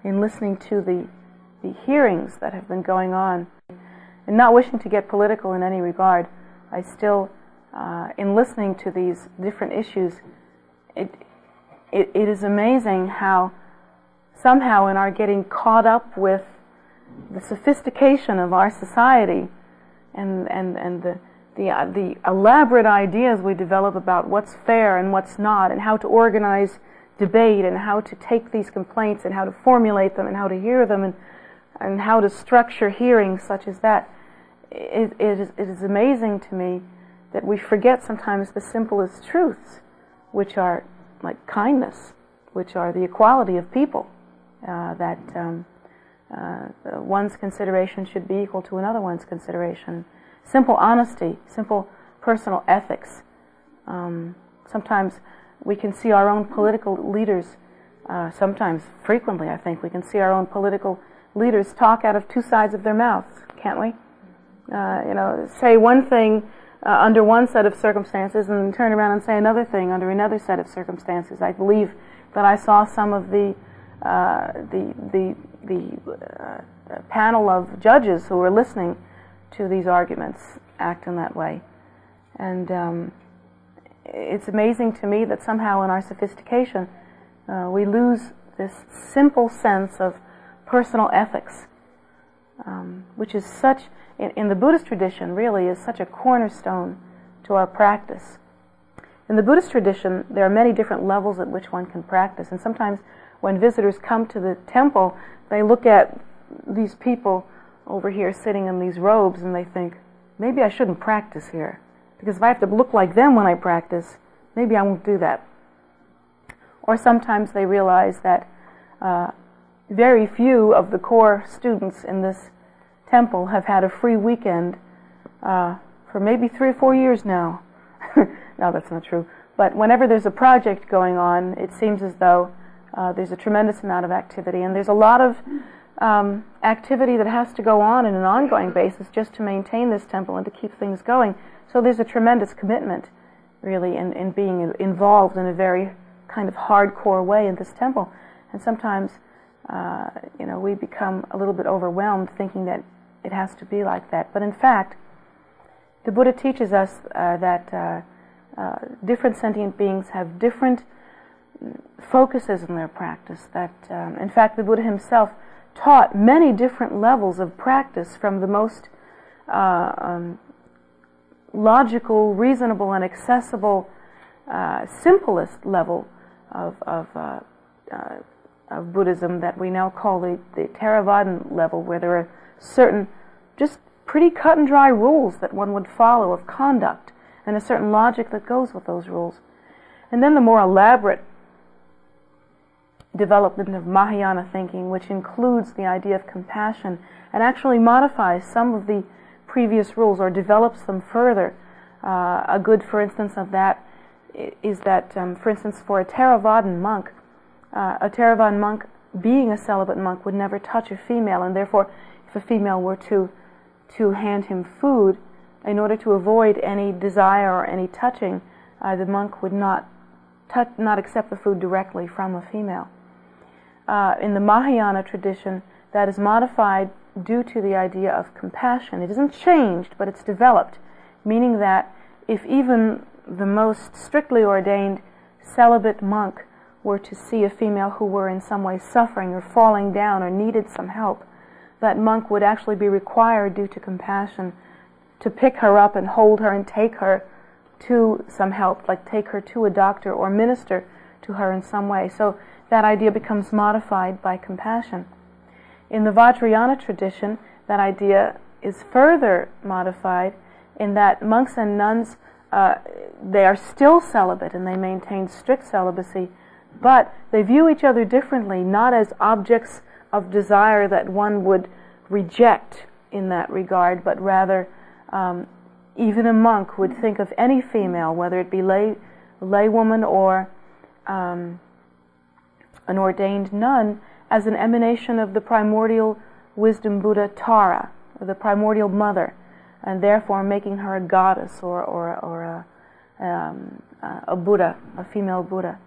in listening to the hearings that have been going on, and not wishing to get political in any regard, I still, in listening to these different issues, it is amazing how somehow in our getting caught up with the sophistication of our society and the elaborate ideas we develop about what's fair and what's not, and how to organize debate, and how to take these complaints and how to formulate them and how to hear them, and how to structure hearings such as that. It is amazing to me that we forget sometimes the simplest truths, which are like kindness, which are the equality of people, that one's consideration should be equal to another one's consideration. Simple honesty, simple personal ethics. Sometimes we can see our own political leaders, sometimes, frequently I think, we can see our own political leaders talk out of two sides of their mouths, can't we? Say one thing under one set of circumstances and then turn around and say another thing under another set of circumstances. I believe that I saw some of the panel of judges who were listening to these arguments act in that way. And it's amazing to me that somehow in our sophistication we lose this simple sense of personal ethics, which is such, in the Buddhist tradition, really is such a cornerstone to our practice. In the Buddhist tradition, there are many different levels at which one can practice, and sometimes when visitors come to the temple, they look at these people over here sitting in these robes and they think, maybe I shouldn't practice here, because if I have to look like them when I practice, maybe I won't do that. Or sometimes they realize that very few of the core students in this temple have had a free weekend for maybe 3 or 4 years now. No, that's not true. But whenever there's a project going on, it seems as though there's a tremendous amount of activity, and there's a lot of activity that has to go on in an ongoing basis just to maintain this temple and to keep things going. So there's a tremendous commitment, really, in being involved in a very kind of hardcore way in this temple. And sometimes, we become a little bit overwhelmed thinking that it has to be like that. But in fact, the Buddha teaches us that different sentient beings have different focuses in their practice. That, in fact, the Buddha himself taught many different levels of practice, from the most logical, reasonable, and accessible, simplest level of Buddhism that we now call the Theravadan level, where there are certain just pretty cut and dry rules that one would follow of conduct, and a certain logic that goes with those rules. And then the more elaborate development of Mahayana thinking, which includes the idea of compassion and actually modifies some of the previous rules or develops them further. A good, for instance, of that is that, for instance, for a Theravadan monk, being a celibate monk, would never touch a female, and therefore, if a female were to hand him food, in order to avoid any desire or any touching, the monk would not accept the food directly from a female. In the Mahayana tradition, that is modified due to the idea of compassion. It isn't changed, but it's developed, meaning that if even the most strictly ordained celibate monk were to see a female who were in some way suffering or falling down or needed some help, that monk would actually be required, due to compassion, to pick her up and hold her and take her to some help, like take her to a doctor or minister to her in some way. So that idea becomes modified by compassion. In the Vajrayana tradition, that idea is further modified in that monks and nuns, they are still celibate and they maintain strict celibacy, but they view each other differently, not as objects of desire that one would reject in that regard, but rather even a monk would think of any female, whether it be laywoman or an ordained nun, as an emanation of the primordial wisdom Buddha Tara, or the primordial mother, and therefore making her a goddess or a Buddha, a female Buddha.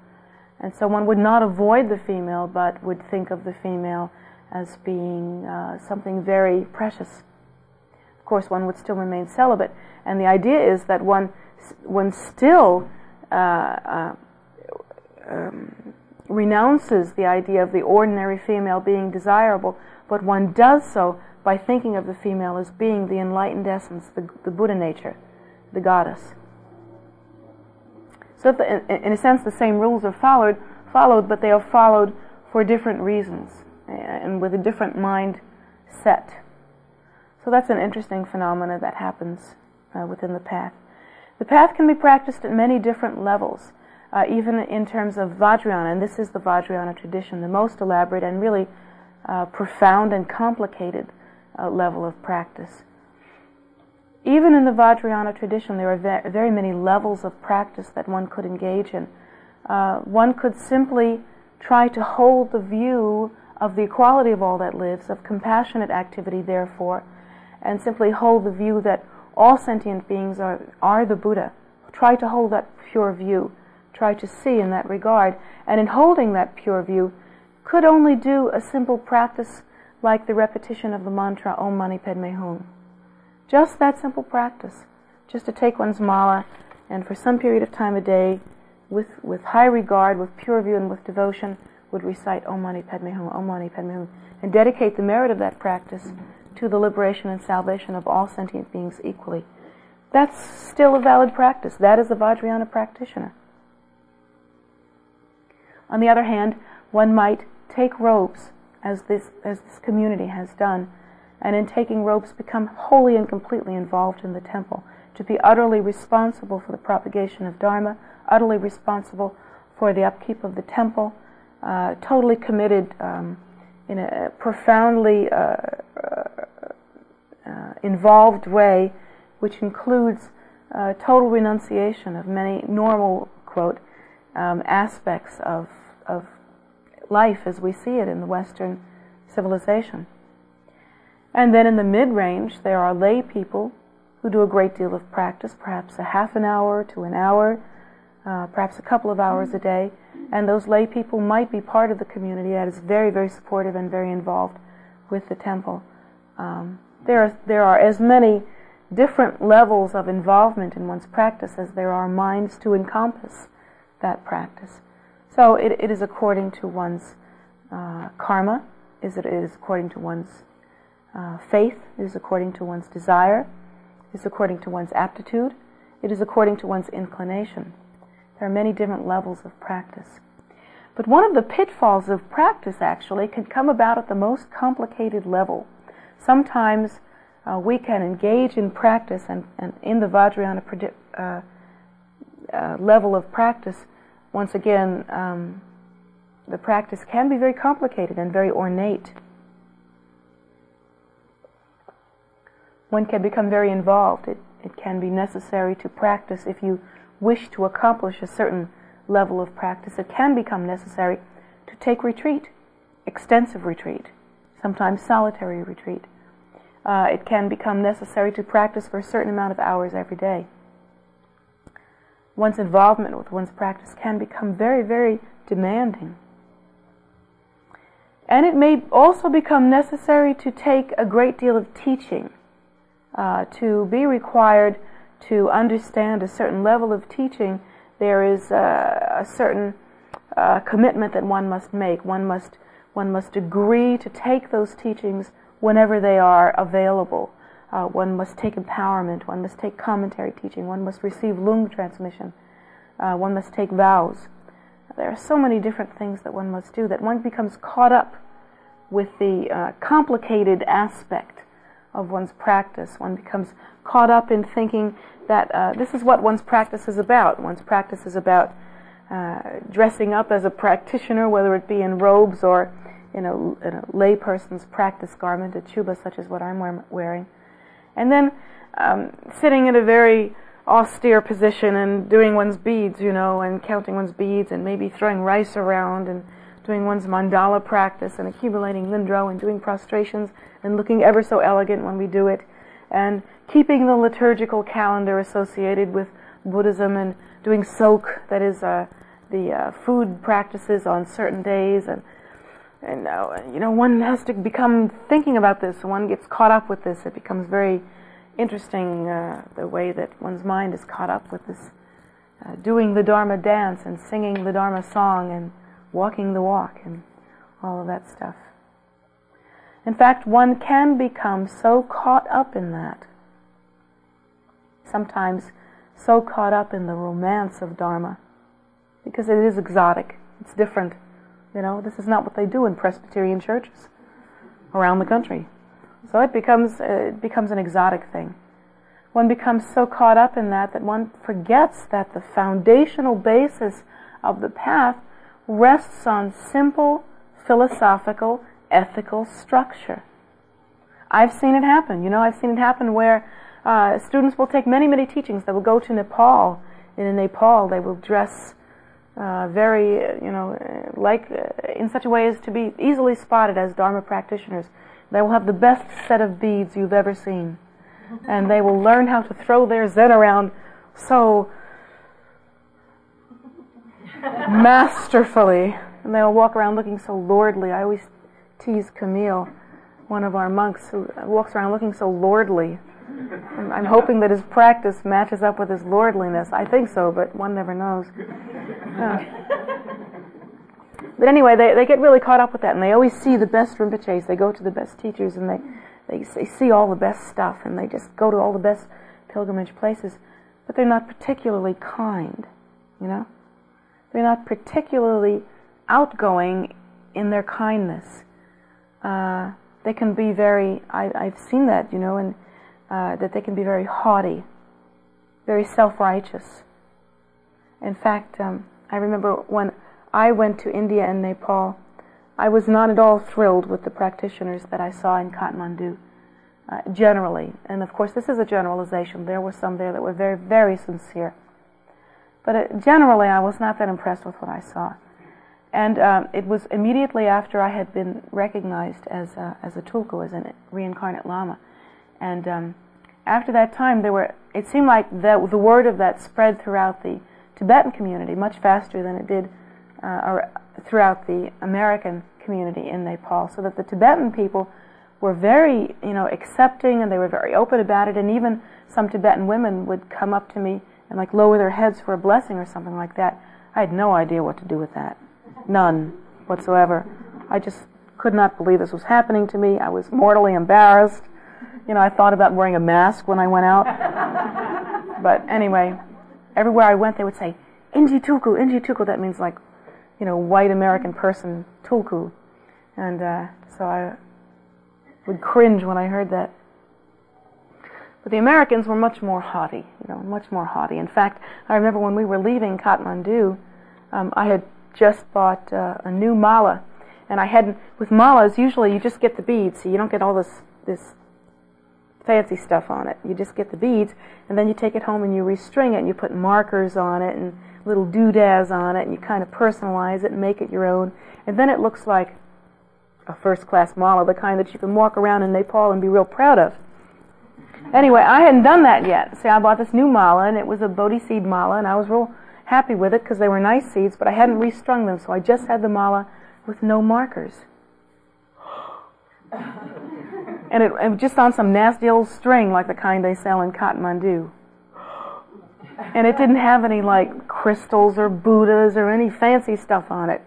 And so one would not avoid the female, but would think of the female as being something very precious. Of course, one would still remain celibate, and the idea is that one still renounces the idea of the ordinary female being desirable, but one does so by thinking of the female as being the enlightened essence, the Buddha nature, the goddess. So in a sense the same rules are followed, but they are followed for different reasons and with a different mind set. So that's an interesting phenomena that happens within the path. The path can be practiced at many different levels, even in terms of Vajrayana, and this is the Vajrayana tradition, the most elaborate and really profound and complicated level of practice. Even in the Vajrayana tradition, there are very many levels of practice that one could engage in. One could simply try to hold the view of the equality of all that lives, of compassionate activity, therefore, and simply hold the view that all sentient beings are the Buddha. Try to hold that pure view. Try to see in that regard. And in holding that pure view, could only do a simple practice like the repetition of the mantra Om Mani Padme Hum. Just that simple practice. Just to take one's mala and for some period of time a day, with high regard, with pure view and with devotion, would recite Om Mani Padme Hum, Om Mani Padme Hum, and dedicate the merit of that practice to the liberation and salvation of all sentient beings equally. That's still a valid practice. That is a Vajrayana practitioner. On the other hand, one might take robes, as this community has done, and in taking robes become wholly and completely involved in the temple, to be utterly responsible for the propagation of Dharma, utterly responsible for the upkeep of the temple, totally committed in a profoundly involved way, which includes total renunciation of many normal, quote, aspects of life as we see it in the Western civilization. And then in the mid-range, there are lay people who do a great deal of practice, perhaps a half an hour to an hour, perhaps a couple of hours a day, and those lay people might be part of the community that is very, very supportive and very involved with the temple. There are as many different levels of involvement in one's practice as there are minds to encompass that practice. So it is according to one's karma, it is according to one's faith, it is according to one's desire, it is according to one's aptitude, it is according to one's inclination. There are many different levels of practice. But one of the pitfalls of practice actually can come about at the most complicated level. Sometimes we can engage in practice and in the Vajrayana level of practice, once again, the practice can be very complicated and very ornate. One can become very involved. It can be necessary to practice if you wish to accomplish a certain level of practice. It can become necessary to take retreat, extensive retreat, sometimes solitary retreat. It can become necessary to practice for a certain amount of hours every day. One's involvement with one's practice can become very, very demanding. And it may also become necessary to take a great deal of teaching, to be required to understand a certain level of teaching. There is a certain commitment that one must make. One must agree to take those teachings whenever they are available. One must take empowerment, one must take commentary teaching, one must receive lung transmission, one must take vows. There are so many different things that one must do that one becomes caught up with the complicated aspect of one's practice. One becomes caught up in thinking that this is what one's practice is about. One's practice is about dressing up as a practitioner, whether it be in robes or in a lay person's practice garment, a chuba such as what I'm wearing. And then sitting in a very austere position and doing one's beads, and counting one's beads and maybe throwing rice around and doing one's mandala practice and accumulating lindro and doing prostrations and looking ever so elegant when we do it, and keeping the liturgical calendar associated with Buddhism and doing sok, that is food practices on certain days, and one has to become thinking about this. One gets caught up with this. It becomes very interesting the way that one's mind is caught up with this, doing the Dharma dance and singing the Dharma song and walking the walk and all of that stuff. In fact, one can become so caught up in that, sometimes so caught up in the romance of Dharma, because it is exotic, it's different. This is not what they do in Presbyterian churches around the country. So it becomes an exotic thing. One becomes so caught up in that one forgets that the foundational basis of the path rests on simple philosophical, ethical structure. I've seen it happen. I've seen it happen where students will take many, many teachings. They will go to Nepal, and in Nepal they will dress in such a way as to be easily spotted as Dharma practitioners. They will have the best set of beads you've ever seen. And they will learn how to throw their Zen around so masterfully. And they will walk around looking so lordly. I always tease Camille, one of our monks, who walks around looking so lordly. I'm hoping that his practice matches up with his lordliness. I think so, but one never knows. But anyway, they get really caught up with that, and they always see the best Rinpoches. They go to the best teachers, and they see all the best stuff, and they just go to all the best pilgrimage places. But they're not particularly kind, They're not particularly outgoing in their kindness. They can be very, I've seen that, and that they can be very haughty, very self-righteous. In fact, I remember when I went to India and Nepal, I was not at all thrilled with the practitioners that I saw in Kathmandu, generally. And of course, this is a generalization. There were some there that were very, very sincere. But generally, I was not that impressed with what I saw. And it was immediately after I had been recognized as a tulku, as a reincarnate Lama. And after that time, it seemed like the word of that spread throughout the Tibetan community much faster than it did throughout the American community in Nepal. So that the Tibetan people were very, accepting, and they were very open about it. And even some Tibetan women would come up to me and lower their heads for a blessing or something like that. I had no idea what to do with that. None whatsoever. I just could not believe this was happening to me. I was mortally embarrassed. I thought about wearing a mask when I went out. But anyway, everywhere I went they would say, Inji Tulku, Inji Tulku. That means white American person, Tulku. And so I would cringe when I heard that. But the Americans were much more haughty, much more haughty. In fact, I remember when we were leaving Kathmandu, I had just bought a new mala. And I hadn't, with malas, usually you just get the beads, so you don't get all this fancy stuff on it. You just get the beads, and then you take it home and you restring it, and you put markers on it and little doodads on it, and you kind of personalize it and make it your own. And then it looks like a first-class mala, the kind that you can walk around in Nepal and be real proud of. Anyway, I hadn't done that yet. See, I bought this new mala, and it was a Bodhi seed mala, and I was real happy with it because they were nice seeds, but I hadn't restrung them, so I just had the mala with no markers. And it was just on some nasty old string like the kind they sell in Kathmandu. And it didn't have any crystals or Buddhas or any fancy stuff on it.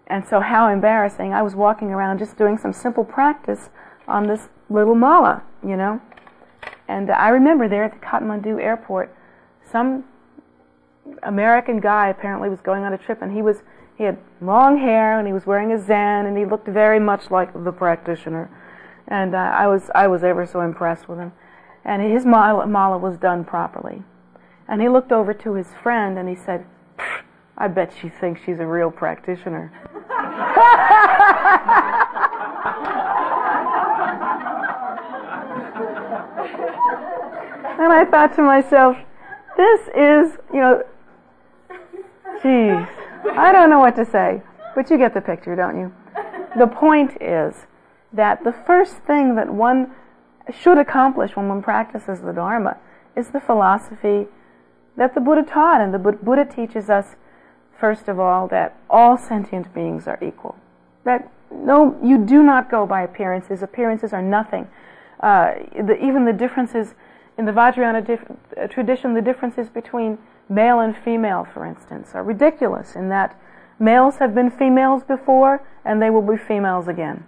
And so how embarrassing. I was walking around just doing some simple practice on this little mala, And I remember there at the Kathmandu airport, some American guy apparently was going on a trip, and he had long hair, and he was wearing a Zen, and he looked very much like the practitioner. And I was ever so impressed with him. And his mala was done properly. And he looked over to his friend, and he said, I bet she thinks she's a real practitioner. And I thought to myself, this is, geez, I don't know what to say, but you get the picture, don't you? The point is that the first thing that one should accomplish when one practices the Dharma is the philosophy that the Buddha taught. And the Buddha teaches us, first of all, that all sentient beings are equal. That no, you do not go by appearances. Appearances are nothing. Even the differences in the Vajrayana tradition, the differences between male and female, for instance, are ridiculous in that males have been females before and they will be females again.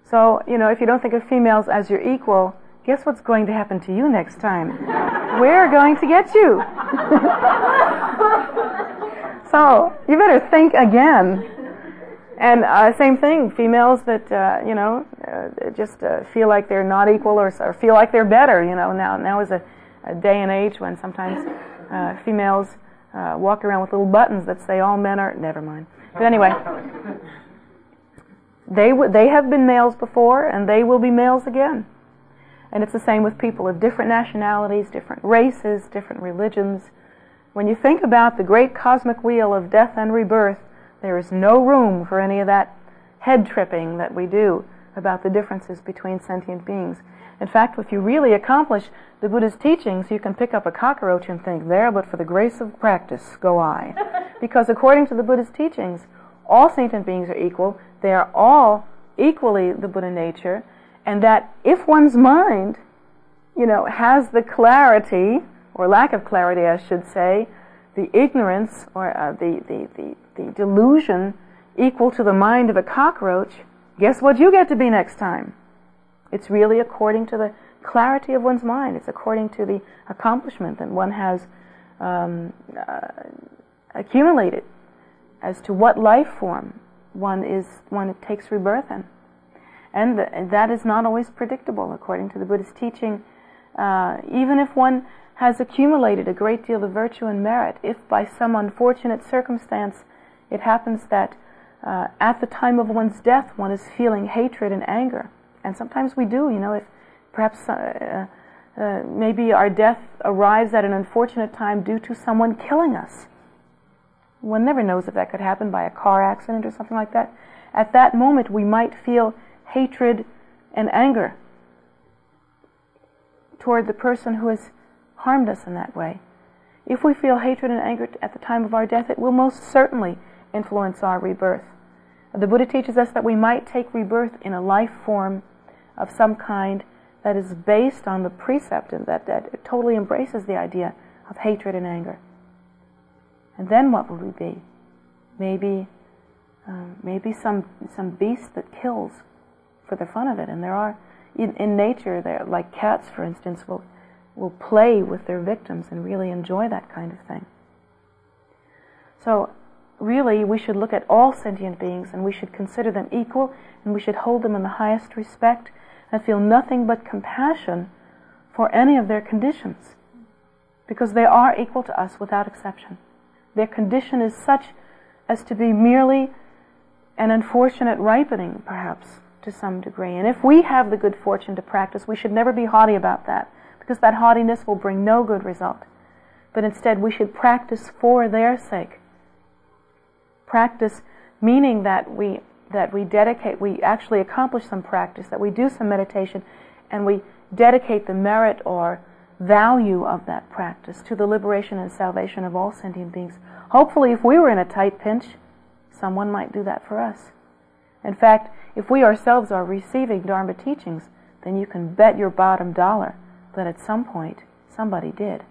So, if you don't think of females as your equal, guess what's going to happen to you next time? We're going to get you. So, you better think again. And same thing, females that, just feel like they're not equal or feel like they're better, Now is a day and age when sometimes females walk around with little buttons that say all men are... Never mind. But anyway, they have been males before and they will be males again. And it's the same with people of different nationalities, different races, different religions. When you think about the great cosmic wheel of death and rebirth, there is no room for any of that head tripping that we do about the differences between sentient beings. In fact, if you really accomplish the Buddha's teachings, you can pick up a cockroach and think, there, but for the grace of practice, go I. Because according to the Buddha's teachings, all sentient beings are equal. They are all equally the Buddha nature. And that if one's mind, has the clarity, or lack of clarity, I should say, the ignorance, or the delusion equal to the mind of a cockroach, guess what you get to be next time? It's really according to the clarity of one's mind. It's according to the accomplishment that one has accumulated as to what life form one takes rebirth in. And that is not always predictable, according to the Buddhist teaching. Even if one has accumulated a great deal of virtue and merit, if by some unfortunate circumstance it happens that at the time of one's death one is feeling hatred and anger, and sometimes we do, if perhaps maybe our death arrives at an unfortunate time due to someone killing us. One never knows if that could happen by a car accident or something like that. At that moment we might feel hatred and anger toward the person who has harmed us in that way. If we feel hatred and anger at the time of our death, it will most certainly influence our rebirth. The Buddha teaches us that we might take rebirth in a life form of some kind that is based on the precept and that totally embraces the idea of hatred and anger. And then what will we be? Maybe some beast that kills for the fun of it. And there are, in nature, there, like cats, for instance, will play with their victims and really enjoy that kind of thing. So, really, we should look at all sentient beings and we should consider them equal and we should hold them in the highest respect and feel nothing but compassion for any of their conditions, because they are equal to us without exception. Their condition is such as to be merely an unfortunate ripening, perhaps, to some degree. And if we have the good fortune to practice, we should never be haughty about that, because that haughtiness will bring no good result. But instead, we should practice for their sake. Practice meaning that we dedicate, we actually accomplish some practice, that we do some meditation, and we dedicate the merit or value of that practice to the liberation and salvation of all sentient beings. Hopefully, if we were in a tight pinch, someone might do that for us. In fact, if we ourselves are receiving Dharma teachings, then you can bet your bottom dollar that at some point somebody did.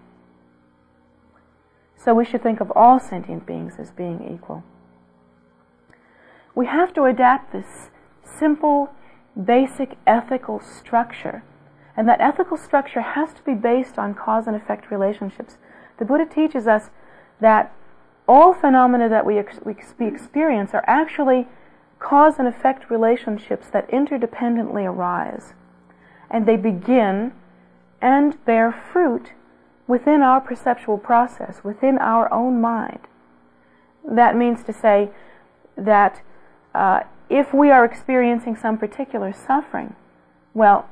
So we should think of all sentient beings as being equal. We have to adapt this simple, basic ethical structure. And that ethical structure has to be based on cause and effect relationships. The Buddha teaches us that all phenomena that we experience are actually cause and effect relationships that interdependently arise. And they begin and bear fruit within our perceptual process, within our own mind. That means to say that if we are experiencing some particular suffering, well,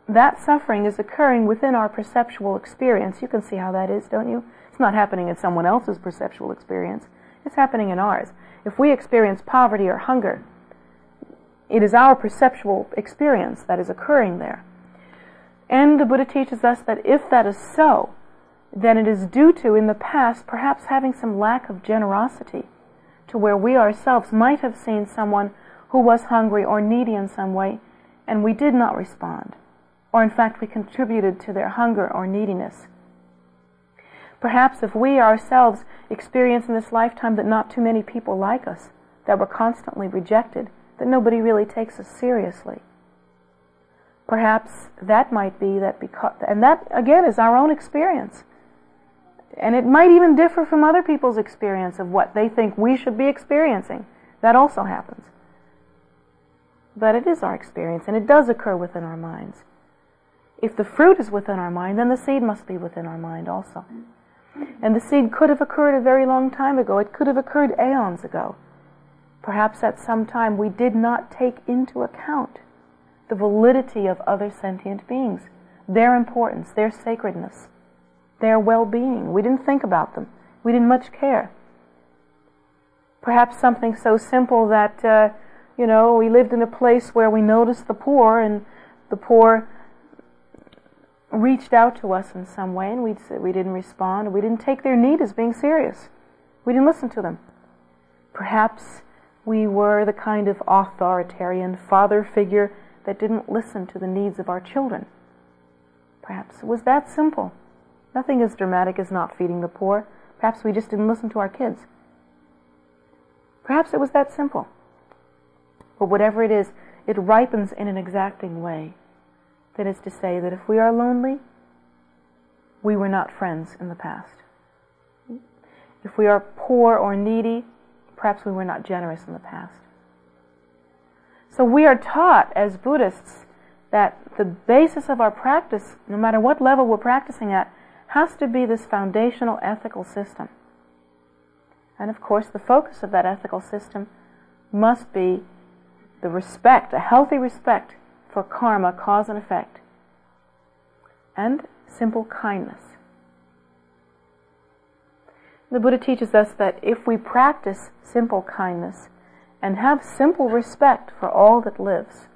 that suffering is occurring within our perceptual experience. You can see how that is, don't you? It's not happening in someone else's perceptual experience. It's happening in ours. If we experience poverty or hunger, it is our perceptual experience that is occurring there. And the Buddha teaches us that if that is so, then it is due to, in the past, perhaps having some lack of generosity, to where we ourselves might have seen someone who was hungry or needy in some way, and we did not respond. Or in fact, we contributed to their hunger or neediness. Perhaps if we ourselves experience in this lifetime that not too many people like us, that we're constantly rejected, that nobody really takes us seriously. Perhaps that might be that because, and that again is our own experience. And it might even differ from other people's experience of what they think we should be experiencing. That also happens. But it is our experience, and it does occur within our minds. If the fruit is within our mind, then the seed must be within our mind also. And the seed could have occurred a very long time ago. It could have occurred aeons ago. Perhaps at some time we did not take into account the validity of other sentient beings, their importance, their sacredness, their well-being. We didn't think about them. We didn't much care. Perhaps something so simple that, we lived in a place where we noticed the poor, and the poor reached out to us in some way, and we didn't respond. We didn't take their need as being serious. We didn't listen to them. Perhaps we were the kind of authoritarian father figure that didn't listen to the needs of our children. Perhaps it was that simple. Nothing as dramatic as not feeding the poor. Perhaps we just didn't listen to our kids. Perhaps it was that simple. But whatever it is, it ripens in an exacting way. That is to say that if we are lonely, we were not friends in the past. If we are poor or needy, perhaps we were not generous in the past. So we are taught as Buddhists that the basis of our practice, no matter what level we're practicing at, has to be this foundational ethical system. And of course, the focus of that ethical system must be the respect, a healthy respect for karma, cause and effect, and simple kindness. The Buddha teaches us that if we practice simple kindness and have simple respect for all that lives,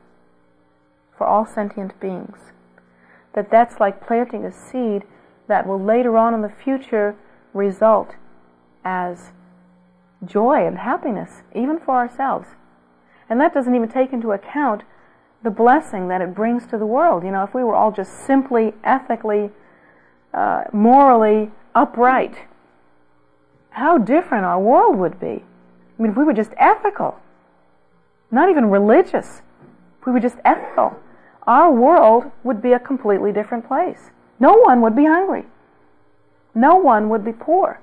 for all sentient beings, that's like planting a seed that will later on in the future result as joy and happiness, even for ourselves. And that doesn't even take into account the blessing that it brings to the world. If we were all just simply, ethically, morally upright, how different our world would be. If we were just ethical, not even religious, if we were just ethical, our world would be a completely different place. No one would be hungry. No one would be poor.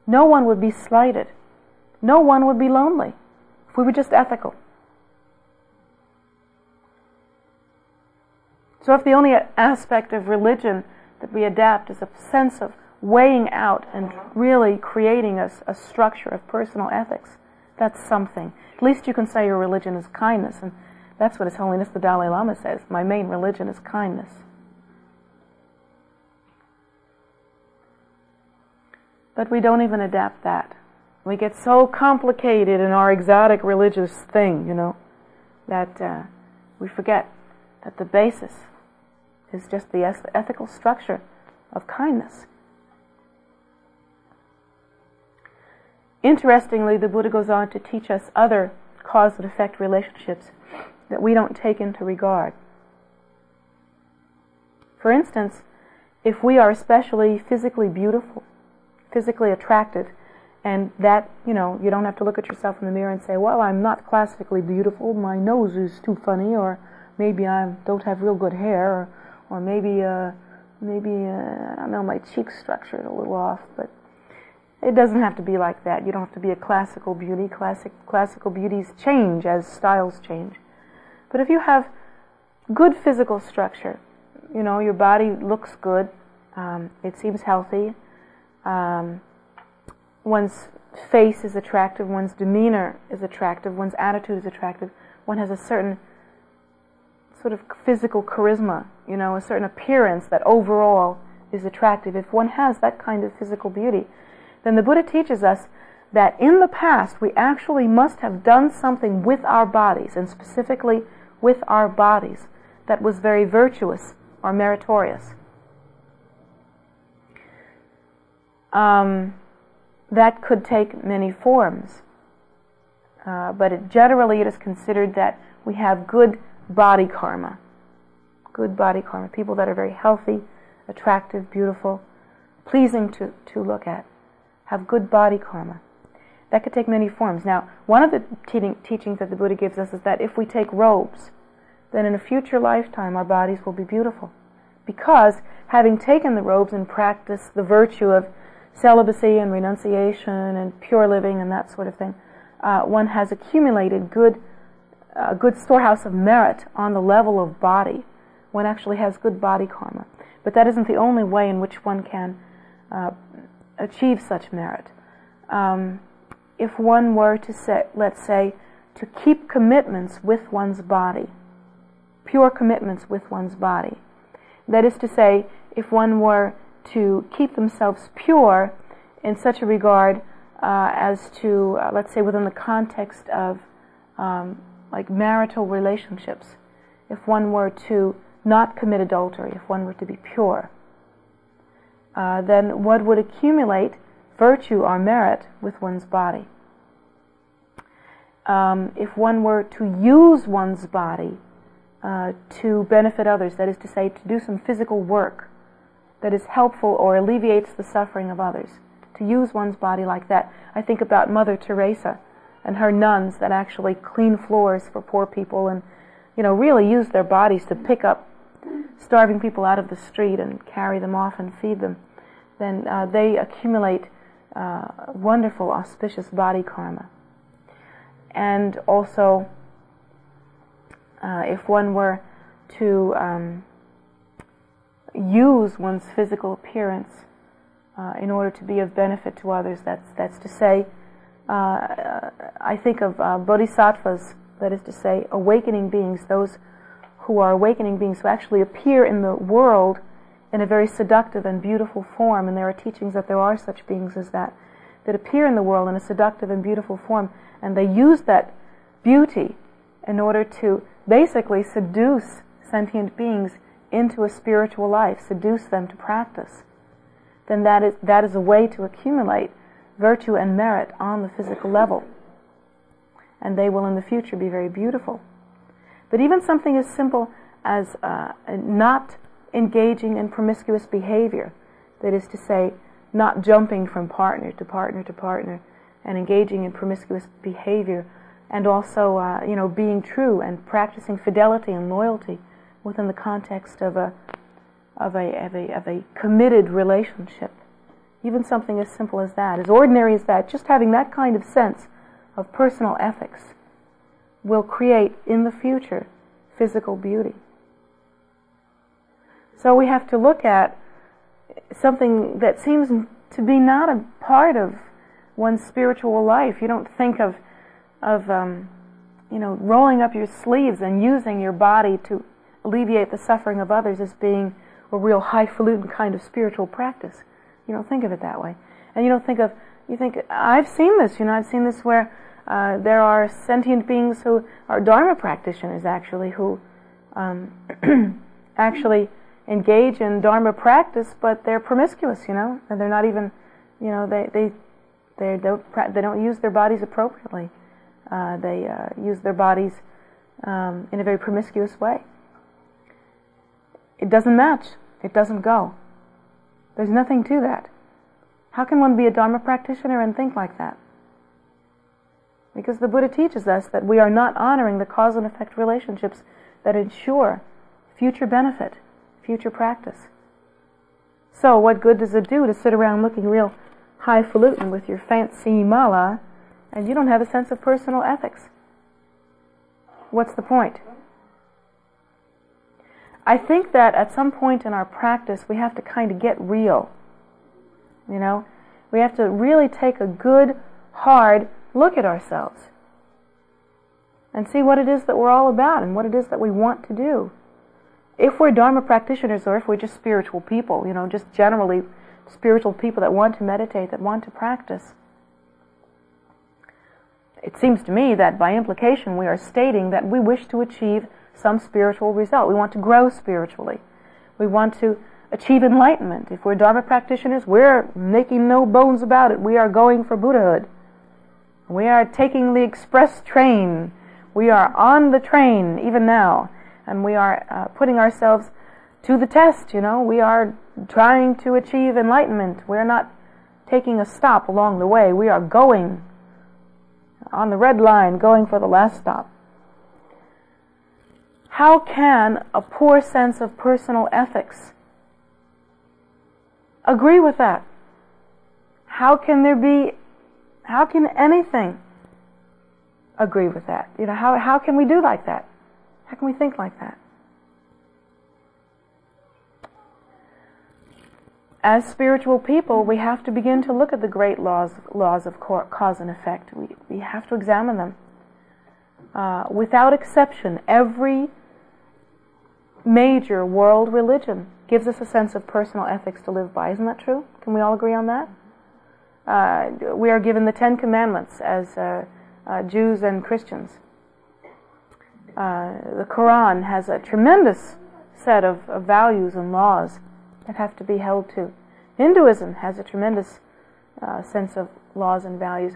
No one would be slighted. No one would be lonely if we were just ethical. So if the only aspect of religion that we adapt is a sense of weighing out and really creating a structure of personal ethics, that's something. At least you can say your religion is kindness, and that's what His Holiness the Dalai Lama says. My main religion is kindness. But we don't even adapt that. We get so complicated in our exotic religious thing, that we forget that the basis is just the ethical structure of kindness. Interestingly, the Buddha goes on to teach us other cause and effect relationships that we don't take into regard. For instance, if we are especially physically beautiful, physically attractive, and that, you don't have to look at yourself in the mirror and say, well, I'm not classically beautiful, my nose is too funny, or maybe I don't have real good hair, or maybe I don't know, my cheek structure is a little off, but it doesn't have to be like that. You don't have to be a classical beauty. Classical beauties change as styles change. But if you have good physical structure, your body looks good, it seems healthy, one's face is attractive, one's demeanor is attractive, one's attitude is attractive, one has a certain sort of physical charisma, a certain appearance that overall is attractive. If one has that kind of physical beauty, then the Buddha teaches us that in the past we actually must have done something with our bodies, and specifically with our bodies, that was very virtuous or meritorious. that could take many forms. But generally it is considered that we have good body karma. Good body karma. People that are very healthy, attractive, beautiful, pleasing to look at, have good body karma. That could take many forms. Now, one of the teachings that the Buddha gives us is that if we take robes, then in a future lifetime our bodies will be beautiful. Because having taken the robes and practiced the virtue of celibacy and renunciation and pure living and that sort of thing, one has accumulated a good storehouse of merit on the level of body. One actually has good body karma. But that isn't the only way in which one can achieve such merit. If one were to say, let's say, to keep commitments with one's body, pure commitments with one's body, that is to say, if one were to keep themselves pure in such a regard as to, let's say, within the context of like marital relationships, if one were to not commit adultery, if one were to be pure, then one would accumulate virtue or merit with one's body. If one were to use one's body to benefit others, that is to say, to do some physical work that is helpful or alleviates the suffering of others, to use one's body like that. I think about Mother Teresa and her nuns that actually clean floors for poor people and, really use their bodies to pick up starving people out of the street and carry them off and feed them. Then they accumulate wonderful, auspicious body karma. And also, if one were to use one's physical appearance in order to be of benefit to others, that's to say, I think of bodhisattvas, that is to say, awakening beings, those who are awakening beings who actually appear in the world in a very seductive and beautiful form, and there are teachings that there are such beings as that appear in the world in a seductive and beautiful form, and they use that beauty in order to basically seduce sentient beings into a spiritual life, seduce them to practice, then that is a way to accumulate virtue and merit on the physical level. And they will in the future be very beautiful. But even something as simple as not engaging in promiscuous behavior, that is to say, not jumping from partner to partner to partner and engaging in promiscuous behavior, and also being true and practicing fidelity and loyalty within the context of a committed relationship. Even something as simple as that, as ordinary as that, just having that kind of sense of personal ethics will create in the future physical beauty. So we have to look at something that seems to be not a part of one's spiritual life. You don't think of rolling up your sleeves and using your body to alleviate the suffering of others as being a real highfalutin kind of spiritual practice. You don't think of it that way. And you think, I've seen this, I've seen this where there are sentient beings who are Dharma practitioners actually, who actually engage in Dharma practice, but they're promiscuous, and they're not even, they don't use their bodies appropriately. They use their bodies in a very promiscuous way. It doesn't match. It doesn't go. There's nothing to that. How can one be a Dharma practitioner and think like that? Because the Buddha teaches us that we are not honoring the cause and effect relationships that ensure future benefit, future practice. So what good does it do to sit around looking real highfalutin with your fancy mala and you don't have a sense of personal ethics? What's the point? I think that at some point in our practice we have to kind of get real. We have to really take a good, hard look at ourselves and see what it is that we're all about and what it is that we want to do. If we're Dharma practitioners or if we're just spiritual people, just generally spiritual people that want to meditate, that want to practice, it seems to me that by implication we are stating that we wish to achieve some spiritual result. We want to grow spiritually. We want to achieve enlightenment. If we're Dharma practitioners, we're making no bones about it. We are going for Buddhahood. We are taking the express train. We are on the train even now, and we are putting ourselves to the test. We are trying to achieve enlightenment. We're not taking a stop along the way. We are going on the red line, going for the last stop. How can a poor sense of personal ethics agree with that? How can anything agree with that? How can we do like that? How can we think like that? As spiritual people, we have to begin to look at the great laws of cause and effect. We have to examine them. Without exception, every major world religion gives us a sense of personal ethics to live by. Isn't that true? Can we all agree on that? We are given the 10 Commandments as Jews and Christians. The Quran has a tremendous set of values and laws that have to be held to. Hinduism has a tremendous sense of laws and values.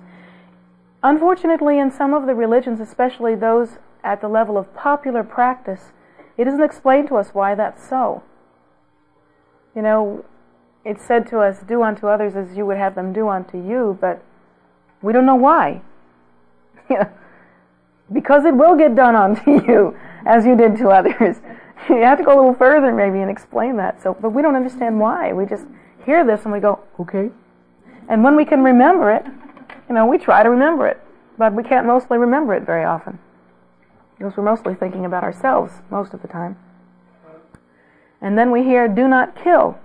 Unfortunately, in some of the religions, especially those at the level of popular practice, it isn't explained to us why that's so. It's said to us, do unto others as you would have them do unto you, but we don't know why. Because it will get done unto you as you did to others. You have to go a little further maybe and explain that. But we don't understand why. We just hear this and we go, okay. And when we can remember it, we try to remember it. But we can't mostly remember it very often. Because we're mostly thinking about ourselves most of the time. And then we hear, do not kill.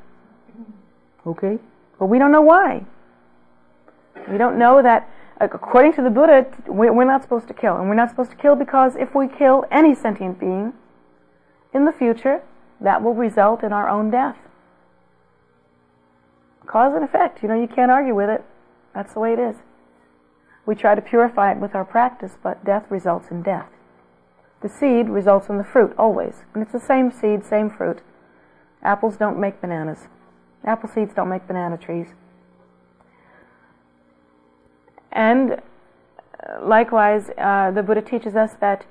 Okay. But we don't know why. We don't know that, according to the Buddha, we're not supposed to kill. And we're not supposed to kill because if we kill any sentient being, in the future, that will result in our own death. Cause and effect. You can't argue with it. That's the way it is. We try to purify it with our practice, but death results in death. The seed results in the fruit, always. And it's the same seed, same fruit. Apples don't make bananas. Apple seeds don't make banana trees. And likewise, the Buddha teaches us that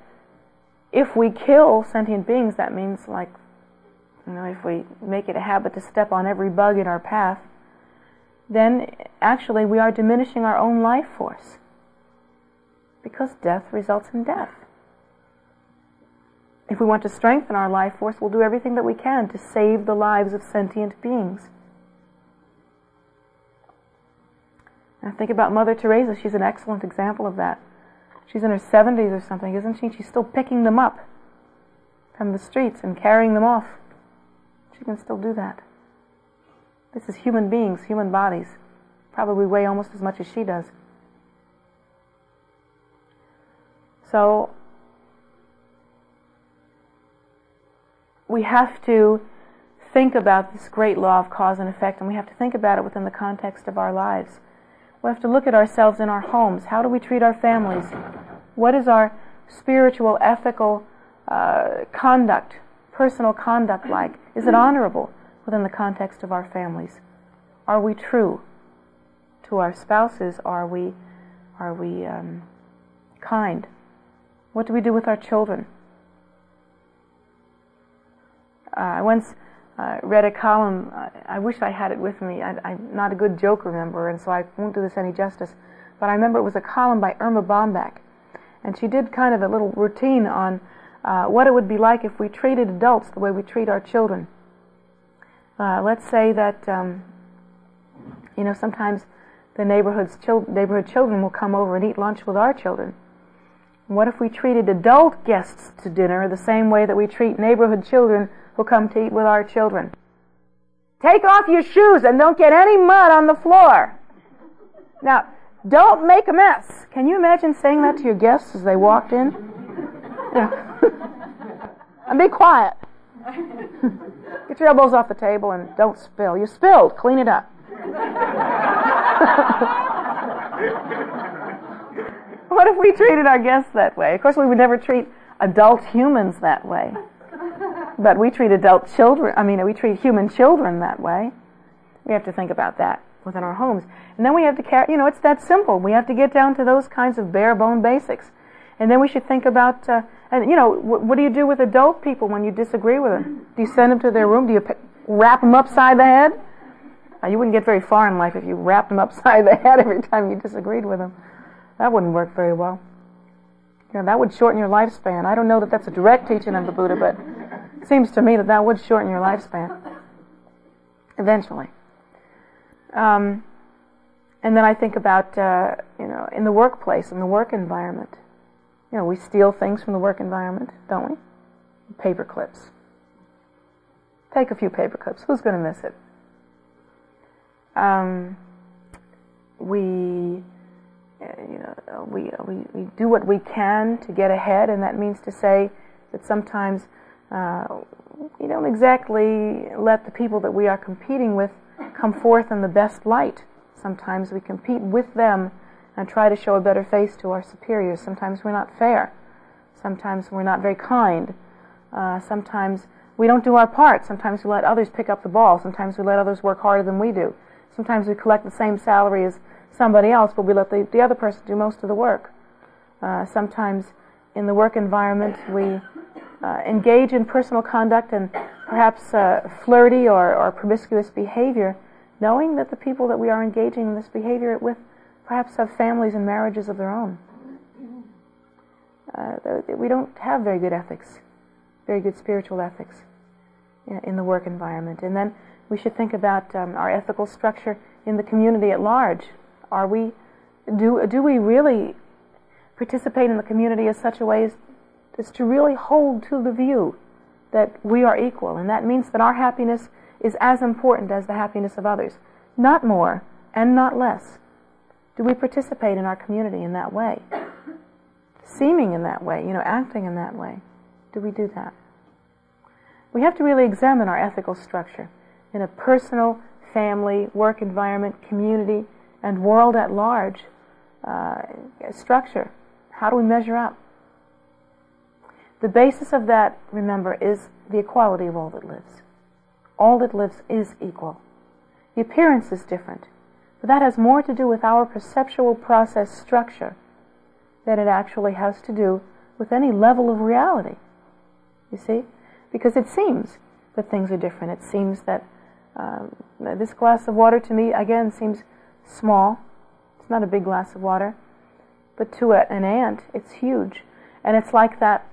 if we kill sentient beings, that means if we make it a habit to step on every bug in our path, then actually we are diminishing our own life force. Because death results in death. If we want to strengthen our life force, we'll do everything that we can to save the lives of sentient beings. Now think about Mother Teresa. She's an excellent example of that. She's in her 70s or something, isn't she? She's still picking them up from the streets and carrying them off. She can still do that. This is human beings, human bodies. Probably weigh almost as much as she does. So we have to think about this great law of cause and effect, and we have to think about it within the context of our lives. We have to look at ourselves in our homes. How do we treat our families? What is our spiritual, ethical conduct, personal conduct like? Is it honorable within the context of our families? Are we true to our spouses? Are we kind? What do we do with our children? I once read a column. I wish I had it with me. I'm not a good joke rememberer, and so I won't do this any justice. But I remember it was a column by Irma Bombach, and she did kind of a little routine on what it would be like if we treated adults the way we treat our children. Let's say that sometimes the neighborhood children will come over and eat lunch with our children. What if we treated adult guests to dinner the same way that we treat neighborhood children who come to eat with our children? Take off your shoes and don't get any mud on the floor. Now, don't make a mess. Can you imagine saying that to your guests as they walked in? And be quiet. Get your elbows off the table and don't spill. You spilled. Clean it up. What if we treated our guests that way? Of course, we would never treat adult humans that way. But we treat we treat human children that way. We have to think about that within our homes. And then we have to it's that simple. We have to get down to those kinds of bare bone basics. And then we should think about, what do you do with adult people when you disagree with them? Do you send them to their room? Do you wrap them upside the head? You wouldn't get very far in life if you wrapped them upside the head every time you disagreed with them. That wouldn't work very well. That would shorten your lifespan. I don't know that that's a direct teaching of the Buddha, but it seems to me that would shorten your lifespan eventually. And then I think about, in the workplace, in the work environment. We steal things from the work environment, don't we? Paper clips. Take a few paper clips. Who's going to miss it? We do what we can to get ahead, and that means to say that sometimes we don't exactly let the people that we are competing with come forth in the best light. Sometimes we compete with them and try to show a better face to our superiors. Sometimes we're not fair. Sometimes we're not very kind. Sometimes we don't do our part. Sometimes we let others pick up the ball. Sometimes we let others work harder than we do. Sometimes we collect the same salary as somebody else, but we let the other person do most of the work. Sometimes in the work environment we engage in personal conduct and perhaps flirty or promiscuous behavior, knowing that the people that we are engaging in this behavior with perhaps have families and marriages of their own. We don't have very good ethics, very good spiritual ethics in the work environment. And then we should think about our ethical structure in the community at large. Do we really participate in the community in such a way as to really hold to the view that we are equal, and that means that our happiness is as important as the happiness of others, not more and not less. Do we participate in our community in that way? Seeming in that way, acting in that way. Do we do that? We have to really examine our ethical structure in a personal, family, work environment, community, and world at large structure. How do we measure up? The basis of that, remember, is the equality of all that lives. All that lives is equal. The appearance is different, but that has more to do with our perceptual process structure than it actually has to do with any level of reality. You see? Because it seems that things are different. It seems that this glass of water to me, again, seems small. It's not a big glass of water. But to an ant, it's huge. And it's like that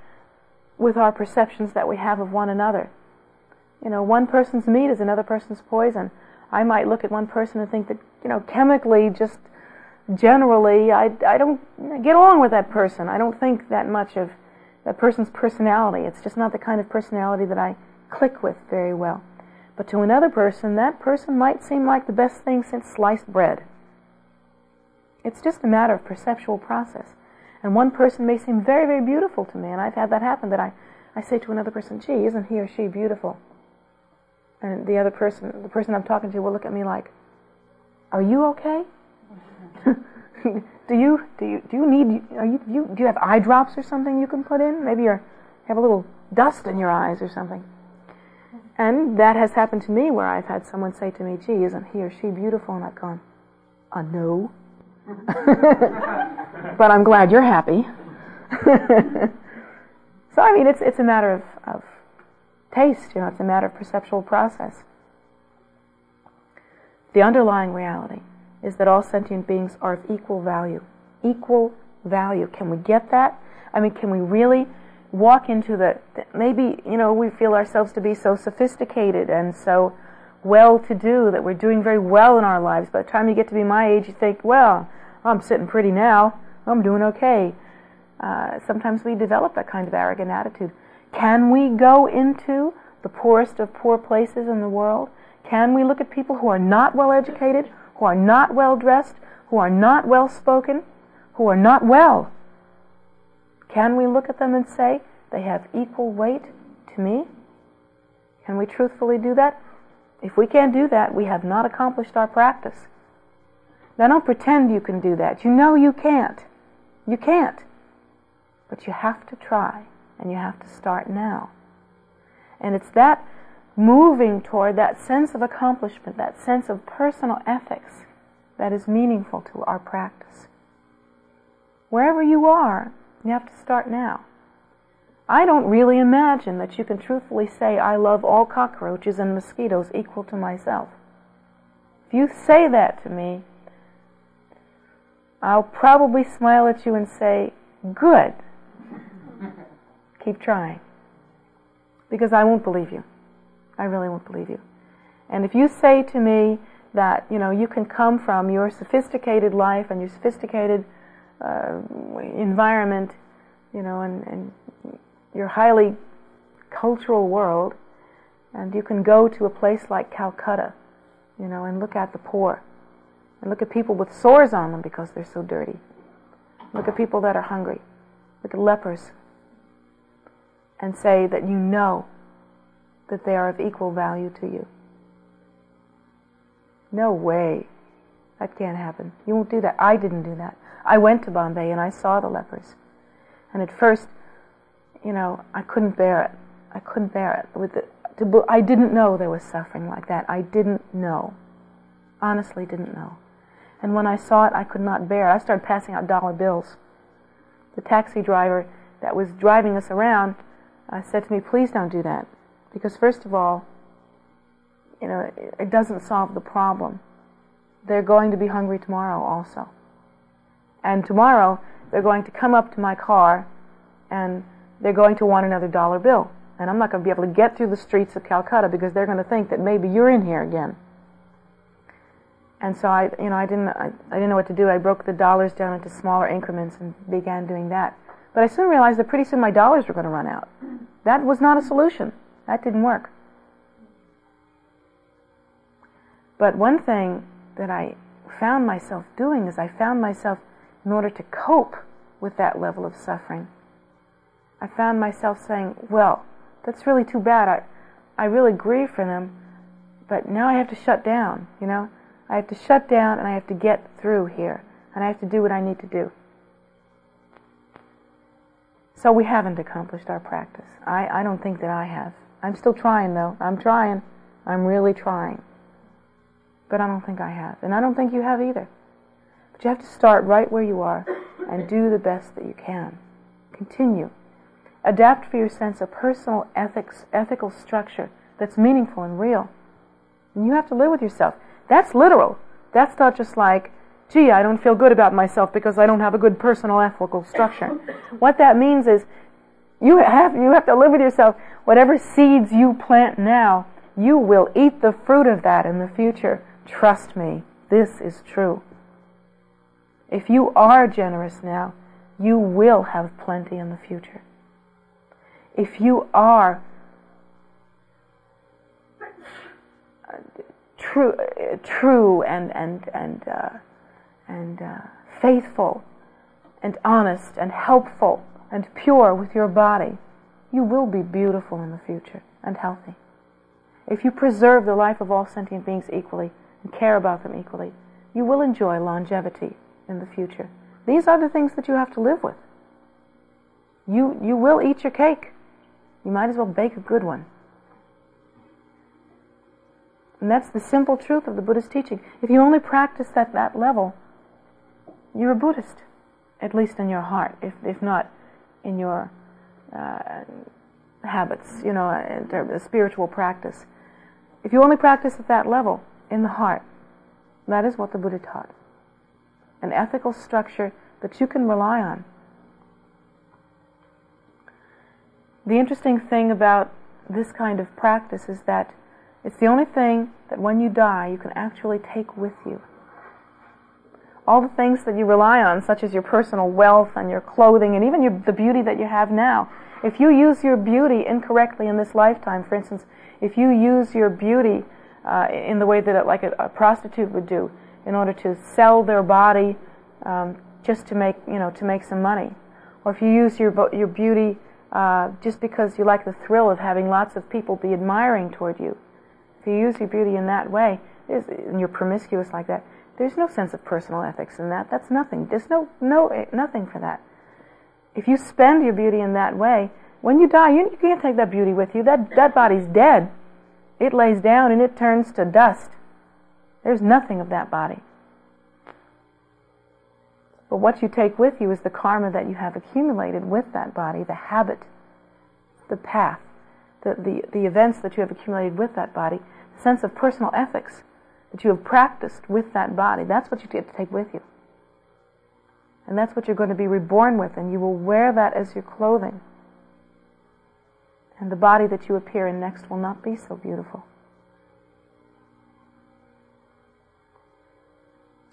with our perceptions that we have of one another. One person's meat is another person's poison. I might look at one person and think that, chemically, just generally, I don't get along with that person. I don't think that much of that person's personality. It's just not the kind of personality that I click with very well. But to another person, that person might seem like the best thing since sliced bread. It's just a matter of perceptual process. And one person may seem very, very beautiful to me, and I've had that happen, that I say to another person, gee, isn't he or she beautiful? And the person I'm talking to will look at me like, are you okay? Do you have eye drops or something you can put in? Maybe you have a little dust in your eyes or something. And that has happened to me where I've had someone say to me, gee, isn't he or she beautiful? And I've gone, no. But I'm glad you're happy. So, it's a matter of taste, it's a matter of perceptual process. The underlying reality is that all sentient beings are of equal value. Equal value. Can we get that? Can we really walk into maybe, we feel ourselves to be so sophisticated and so well-to-do that we're doing very well in our lives. By the time you get to be my age, you think, well, I'm sitting pretty now. I'm doing okay. Sometimes we develop that kind of arrogant attitude. Can we go into the poorest of poor places in the world? Can we look at people who are not well-educated, who are not well-dressed, who are not well-spoken, who are not well? Can we look at them and say, they have equal weight to me? Can we truthfully do that? If we can't do that, we have not accomplished our practice. Now, don't pretend you can do that. You can't. You can't. But you have to try, and you have to start now. And it's that moving toward that sense of accomplishment, that sense of personal ethics, that is meaningful to our practice. Wherever you are, you have to start now. I don't really imagine that you can truthfully say, I love all cockroaches and mosquitoes equal to myself. If you say that to me, I'll probably smile at you and say, good. Keep trying. Because I won't believe you. I really won't believe you. And if you say to me that, you can come from your sophisticated life and your sophisticated environment, and your highly cultural world, and you can go to a place like Calcutta, and look at the poor, and look at people with sores on them because they're so dirty. Look at people that are hungry. Look at lepers. And say that you know that they are of equal value to you. No way. That can't happen. You won't do that. I didn't do that. I went to Bombay and I saw the lepers. And at first, I couldn't bear it. I couldn't bear it. I didn't know there was suffering like that. I didn't know. Honestly didn't know. And when I saw it, I could not bear it. I started passing out dollar bills. The taxi driver that was driving us around said to me, please don't do that. Because first of all, it doesn't solve the problem. They're going to be hungry tomorrow also. And tomorrow, they're going to come up to my car and they're going to want another dollar bill. And I'm not going to be able to get through the streets of Calcutta because they're going to think that maybe you're in here again. And so I didn't know what to do. I broke the dollars down into smaller increments and began doing that. But I soon realized that pretty soon my dollars were going to run out. That was not a solution. That didn't work. But one thing that I found myself doing is I found myself, in order to cope with that level of suffering, I found myself saying, well, that's really too bad. I really grieve for them, but now I have to shut down, I have to shut down and I have to get through here. And I have to do what I need to do. So we haven't accomplished our practice. I don't think that I have. I'm still trying though. I'm trying. I'm really trying. But I don't think I have. And I don't think you have either. But you have to start right where you are and do the best that you can. Continue. Adapt for your sense of personal ethical structure that's meaningful and real. And you have to live with yourself. That's literal. That's not just like, gee, I don't feel good about myself because I don't have a good personal ethical structure. What that means is you have to live with yourself. Whatever seeds you plant now, you will eat the fruit of that in the future. Trust me, this is true. If you are generous now, you will have plenty in the future. If you are true and faithful and honest and helpful and pure with your body, you will be beautiful in the future and healthy. If you preserve the life of all sentient beings equally and care about them equally, you will enjoy longevity in the future. These are the things that you have to live with. You will eat your cake. You might as well bake a good one. And that's the simple truth of the Buddhist teaching. If you only practice at that level, you're a Buddhist, at least in your heart, if not in your habits, a spiritual practice. If you only practice at that level, in the heart, that is what the Buddha taught. An ethical structure that you can rely on. The interesting thing about this kind of practice is that it's the only thing that when you die you can actually take with you. All the things that you rely on, such as your personal wealth and your clothing and even the beauty that you have now, if you use your beauty incorrectly in this lifetime, for instance, if you use your beauty in the way that a prostitute would do, in order to sell their body just to make some money, or if you use your beauty just because you like the thrill of having lots of people be admiring toward you, if you use your beauty in that way, and you're promiscuous like that, there's no sense of personal ethics in that. That's nothing. There's nothing for that. If you spend your beauty in that way, When you die, you can't take that beauty with you. That body's dead. It lays down and it turns to dust. There's nothing of that body. But what you take with you is the karma that you have accumulated with that body, the habit, the path, the events that you have accumulated with that body, the sense of personal ethics that you have practiced with that body. That's what you get to take with you. And that's what you're going to be reborn with, and you will wear that as your clothing. And the body that you appear in next will not be so beautiful.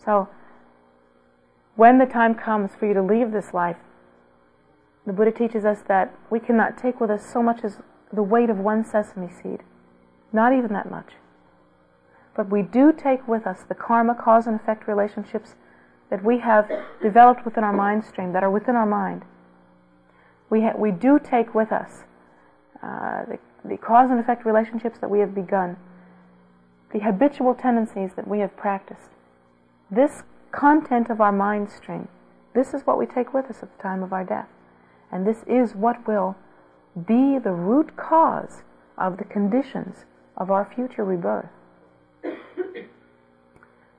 So, when the time comes for you to leave this life, the Buddha teaches us that we cannot take with us so much as the weight of one sesame seed. Not even that much. But we do take with us the karma, cause and effect relationships that we have developed within our mind stream, that are within our mind. We do take with us the cause and effect relationships that we have begun, the habitual tendencies that we have practiced. This content of our mind stream, this is what we take with us at the time of our death. And this is what will be the root cause of the conditions of our future rebirth.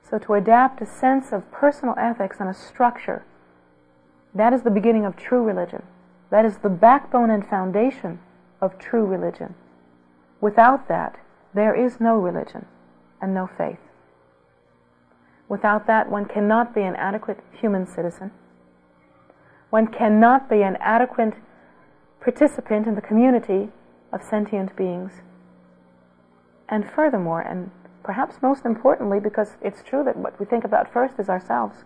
So to adapt a sense of personal ethics and a structure, that is the beginning of true religion. That is the backbone and foundation of true religion. Without that, there is no religion and no faith. Without that, one cannot be an adequate human citizen. One cannot be an adequate participant in the community of sentient beings. And furthermore, and perhaps most importantly, because it's true that what we think about first is ourselves,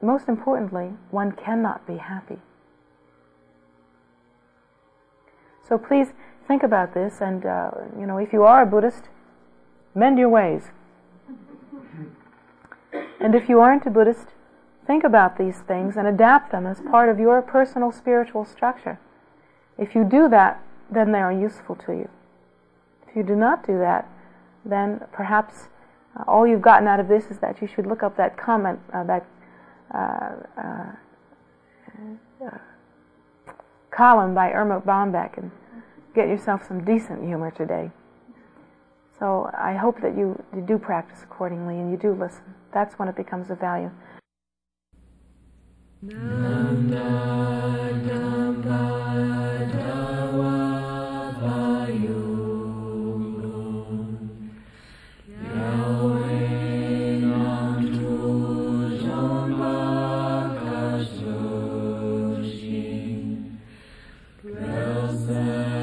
most importantly, one cannot be happy. So please think about this, and if you are a Buddhist, mend your ways. And if you aren't a Buddhist, think about these things and adapt them as part of your personal spiritual structure. If you do that, then they are useful to you. If you do not do that, then perhaps all you've gotten out of this is that you should look up that comment, column by Erma Bombeck and get yourself some decent humor today. So I hope that you do practice accordingly and you do listen. That's when it becomes of value. Blessed